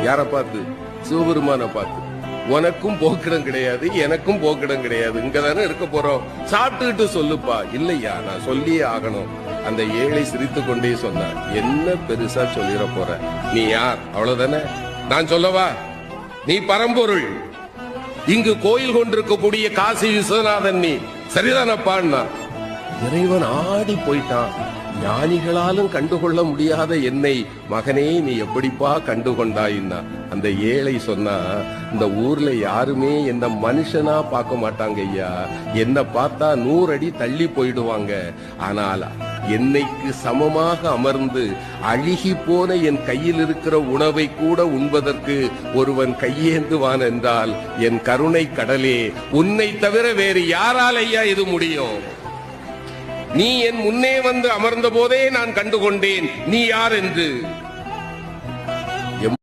யார பார்த்து? சிவபெருமான பார்த்து. உனக்கும் போக்கிடம் கிடையாது, எனக்கும் போக்கிடம் கிடையாது, இங்கதானே இருக்க போறோம், சாப்பிட்டுக்கிட்டு சொல்லுப்பா. இல்லையா, நான் சொல்லியே ஆகணும். அந்த ஏழை சிரித்து கொண்டே சொன்னார், என்ன பெருசா சொல்லிட போற, நீ யார், அவ்வளவுதானே, நான் சொல்லவா, நீ பரம்பொருள், இங்கு கோயில் கொண்டிருக்கக்கூடிய காசி விஸ்வநாதன், நீ சரிதானப்பான்னா. இறைவன் ஆடி போயிட்டான். ஞானிகளாலும் கண்டுகொள்ள முடியாத என்னை மகனே நீ எப்படிப்பா கண்டுகொண்டாயின்னா. அந்த ஏழை சொன்னா, இந்த ஊர்ல யாருமே என்ன மனுஷனா பார்க்க மாட்டாங்க ஐயா, என்ன பார்த்தா 100 அடி தள்ளி போயிடுவாங்க. ஆனால் என்னைக்கு சமமாக அமர்ந்து அழுகி போன என் கையில் இருக்கிற உணவை கூட உண்பதற்கு ஒருவன் கையேந்துவான் என்றால் என் கருணை கடலே, உன்னை தவிர வேறு யாரால் ஐயா இது முடியும்? நீ என் முன்னே வந்து அமர்ந்த போதே நான் கண்டுகொண்டேன் நீ யார் என்று.